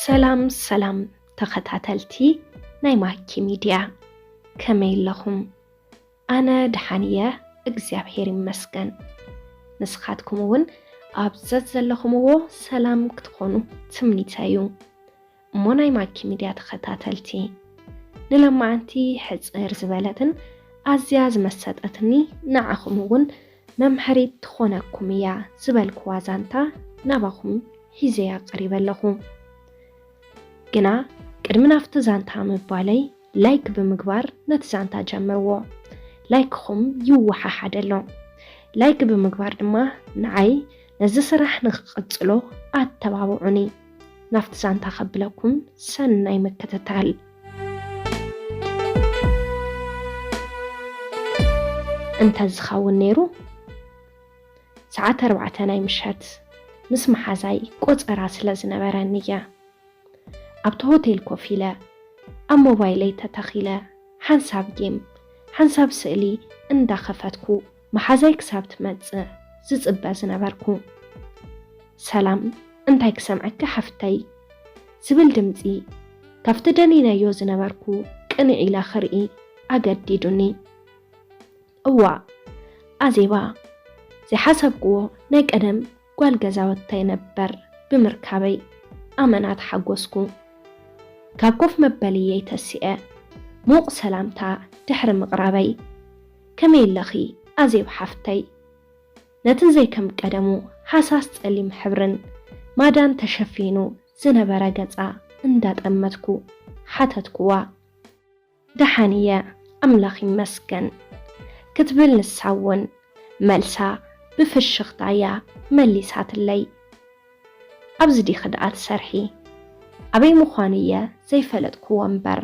ሰላም ተኸታተልቲ ናይ ማኪ ሚድያ ከመይ ኣለኹም? ኣነ ድሓንየ እግዚአብሔር ይመስገን። ንስኻትኩም እውን ኣብ ዘለኹምዎ ሰላም ክትኾኑ ትምኒተዩ። እሞ ናይ ማኪ ሚድያ ተኸታተልቲ ንለማዓንቲ ሕፅር ዝበለትን ኣዝያ ዝመሰጠትኒ ንዓኹም እውን መምሐሪት ትኾነኩም እያ ዝበልክዋ ዛንታ ናባኹም ሒዘያ ቀሪበለኹ። ግና ቅድሚ ናፍቲ ዛንታ ምባለይ ላይክ ብምግባር ነቲ ዛንታ ጀምርዎ። ላይክኹም ይወሓሓደሎ። ላይክ ብምግባር ድማ ንዓይ ነዚ ስራሕ ንክቕፅሎ ኣተባብዑኒ። ናፍቲ ዛንታ ከብለኩም ሰናይ ምክትታል። እንተዝኸውን ነይሩ ሰዓት 4 ናይ ምሸት ምስ መሓዛይ ቆፀራ ስለ ዝነበረኒ እያ። ኣብቲ ሆቴል ኮፍ ኢለ ኣብ ሞባይለይ ተተኺለ ሓንሳብ ጌም ሓንሳብ ስእሊ እንዳኸፈትኩ መሓዛይ ክሳብ ትመፅእ ዝፅበ ዝነበርኩ። ሰላም እንታይ ክሰምዐካ ሓፍተይ ዝብል ድምፂ ካብቲ ደኒነዮ ዝነበርኩ ቅንዕ ኢለ ክርኢ ኣገዲዱኒ። እዋ ኣዜባ ዘይሓሰብክዎ ናይ ቀደም ጓል ገዛወተይ ነበር ብምርካበይ ኣመናት ሓጎስኩ። ካብ ኮፍ መበልየይ ተሲአ ሙቕ ሰላምታ ድሕሪ ምቕራበይ ከመይ ኣለኺ ኣዜብ ሓፍተይ? ነትን ዘይከም ቀደሙ ሓሳስ ጸሊም ሕብርን ማዳን ተሸፊኑ ዝነበረ ገጻ እንዳጠመትኩ ሓተትኩዋ። ደሓንየ ኣምላኽ ይመስገን ክትብል ንሳውን መልሳ ብፍሽኽታያ መሊሳትለይ። ኣብዚ ዲኽ ደኣ ትሰርሒ ኣበይ ምዃኑ እየ ዘይፈለጥክዎ እምበር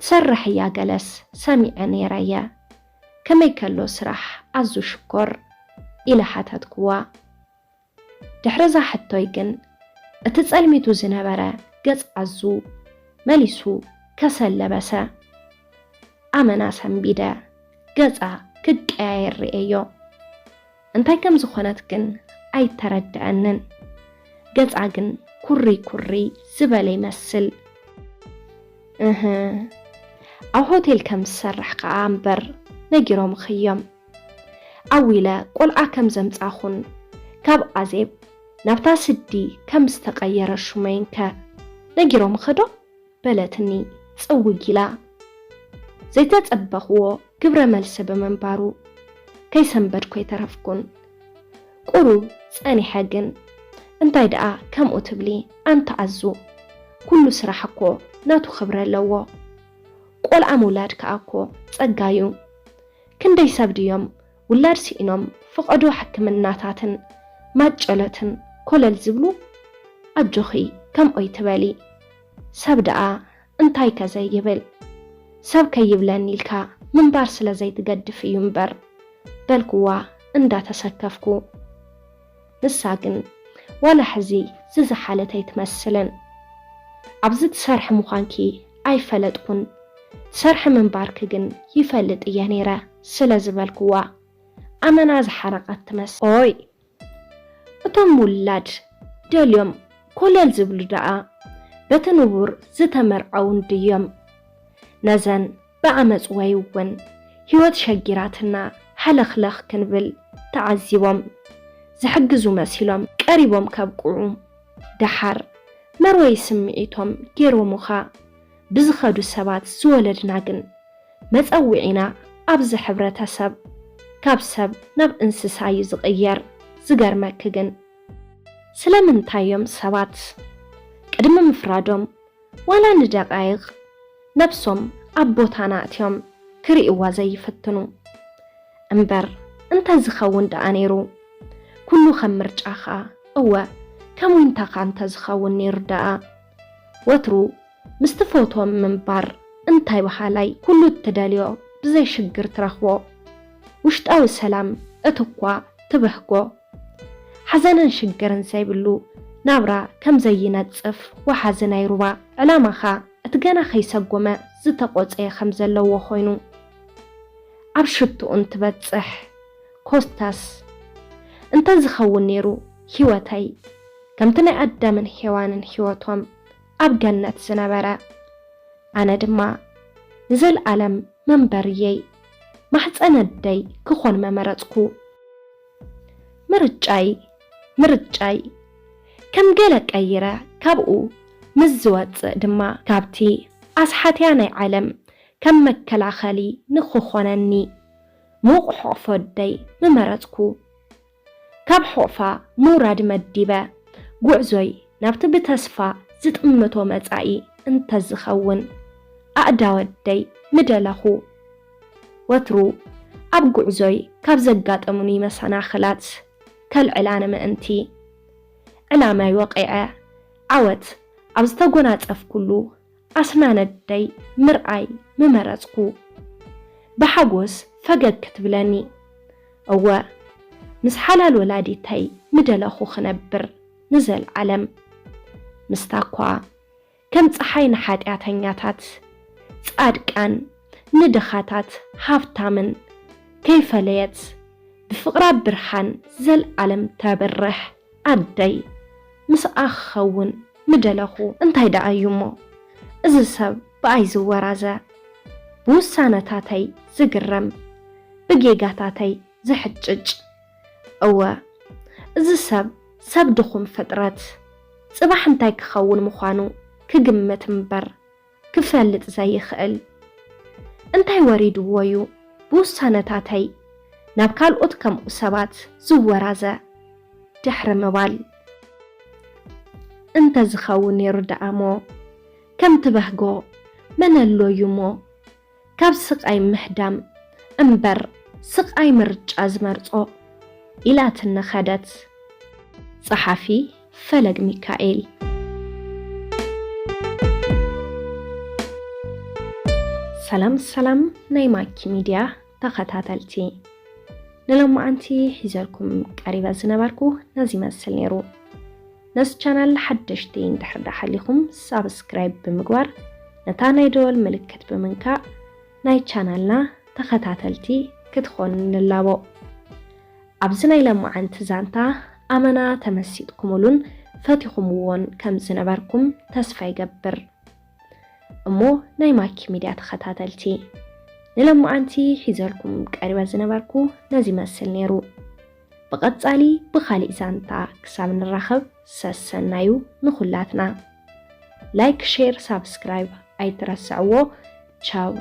ትሰርሕ እያ ገለስ ሰሚዐ ነይረየ። ከመይ ከሎ ስራሕ ኣዙ ሽኮር ኢለ ሓተትክዋ። ድሕሪ ዛ ሕቶይ ግን እቲ ጸልሚቱ ዝነበረ ገጽ ኣዙ መሊሱ ከሰለበሰ። ኣመና ሰንቢደ ገጻ ክቀያየር ርአዮ። እንታይ ከም ዝኾነት ግን ኣይተረድአንን። ገጻ ግን ኩሪ ዝበለ ይመስል። ኣብ ሆቴል ከም ዝሰርሕ ከዓ እምበር ነጊሮምኽዮም ኣዊለ ቆልዓ ከም ዘምጻኹን ካብ ኣዜብ ናብታ ስዲ ከም ዝተቐየረ ሹመይንከ ነጊሮም ኽዶ በለትኒ ጽውጊላ። ዘይተጸበኽዎ ግብረ መልሲ ብምንባሩ ከይሰንበድኮ ይተረፍኩን። ቁሩ ጸኒሐ ግን እንታይ ደኣ ከምኡ ትብሊ ኣንተ ኣዙ ኩሉ ስራሕ እኮ ናቱ ክብረ ኣለዎ። ቆልዓ ምውላድ ከዓ እኮ ጸጋዩ። ክንደይ ሰብ ድዮም ውላድ ሲኢኖም ፍቐዶ ሕክምናታትን ማጨለትን ኮለል ዝብሉ ኣጆኺ ከምኦይ ትበሊ። ሰብ ደኣ እንታይ ከዘይብል ሰብ ከይብለኒ ኢልካ ምንባር ስለ ዘይትገድፍ እዩ እምበር በልክዋ እንዳተሰከፍኩ። ንሳ ግን ዋላ ሕዚ ዝዝሓለት ኣይትመስልን። ኣብዚ ትሰርሕ ምዃንኪ ኣይፈለጥኩን፣ ትሰርሕ ምንባርክ ግን ይፈልጥ እየ ነይረ ስለ ዝበልክዋ ኣመና ዝሓረቐት ትመስል። ኦይ እቶም ውላድ ደልዮም ኮለል ዝብሉ ደኣ በቲ ንቡር ዝተመርዐውን ድዮም። ነዘን ብኣመፅ ወይ እውን ህይወት ሸጊራትና ሓለኽለኽ ክንብል ተዓዚቦም ዝሕግዙ መሲሎም ቀሪቦም ከብቁዑ ደሓር መርወይ ስምዒቶም ገይሮሙኻ ብዝኸዱ ሰባት ዝወለድና ግን መፀዊዒና ኣብዚ ሕብረተሰብ ካብ ሰብ ናብ እንስሳ እዩ ዝቕየር። ዝገርመክ ግን ስለምንታዮም ሰባት ቅድሚ ምፍራዶም ዋላ ንደቃይቕ ነብሶም ኣብ ቦታና እትዮም ክርእዋ ዘይፍትኑ እምበር እንተዝኸውን ደኣ ነይሩ ኩሉ ከም ምርጫኻ እወ ከምኡንታኻ እንተዝኸውን ነይሩ ደኣ። ወትሩ ምስቲ ፎቶም ምንባር እንታይ በሃላይ ኩሉ እትደልዮ ብዘይ ሽግር ትረኽቦ። ውሽጣዊ ሰላም እትኳ ትበህጎ። ሓዘንን ሽግርን ዘይብሉ ናብራ ከም ዘይነጽፍ ወሓዚ ናይ ሩባ ዕላማኻ እቲ ገና ከይሰጎመ ዝተቆፀየ ከም ዘለዎ ኮይኑ ኣብ ሽቱኡን ትበጽሕ ኮስታስ እንተዝኸውን ነይሩ ህይወተይ ከምቲ ናይ ኣዳምን ሔዋንን ህይወቶም أب جنة زنبرة أنا دما نزل عالم منبريي محت أنا الدي كخون ما مرتكو مرجاي كم جالك أيرة كابو مزوات دما كابتي أصحاتياني عالم كم مكلا خالي نخو خونني موق حوفا الدي ممرتكو كاب حوفا موراد مديبة قعزوي نابت بتسفا زد أمتو مزعي انت زخون أعداو الدي مدلخو وترو أب قعزوي كاب زقات أموني مسانا خلات كالعلان مأنتي علامة واقعة عوت أبستقونات أفكلو أسنان الدي مرعي ممرتكو بحقوس فقد كتبلاني أو مس حلال ولادي تاي مدلخو خنبر نزل علم مستاقوا كم تصحين حاد اعتنياتات صادقان ندخاتات هافتامن كيف ليت بفقرة برحان زل علم تابرح أدي مس أخون مدلخو انتاي دا أيومو إذا سب بأيزو ورازا بوسانتاتي زقرم بجيجاتاتي زحجج أو إذا سب دخم فترات صباح انتاي كخون مخانو كجمة مبر كفلت زي خقل انتاي وريد ويو بوسانتاتي نابكال أتكم أسابات زورازا تحرم بال انت زخون يرد أمو كم تبهجو من اللو يمو كاب سقاي مهدم امبر سقاي مرج أزمرتو إلى تنخدت صحفي فلق ميكائيل سلام نايماكي ميديا تخطاتلتي نلما أنتي حزالكم قريبا زنباركو نازي مسل نيرو ناس channel حدشتين دحر حاليكم سابسكرايب بمقوار نتانا دول ملكت بمنكا ناي channelنا تخطاتلتي كتخون نلابو أبزناي لما أنت زانتا أمنا تمسيتكمولون فاتيخموون كم زنباركم تسفاي قبر أمو نايماكي ميديا تخطاتلتي نلما أنتي حزالكم قريبا زنباركو نازي مسل نيرو بقصالي بخالي زانتا كساب نرخب سسنايو نخلاتنا لايك شير سابسكرايب أي ترسعوه تشاو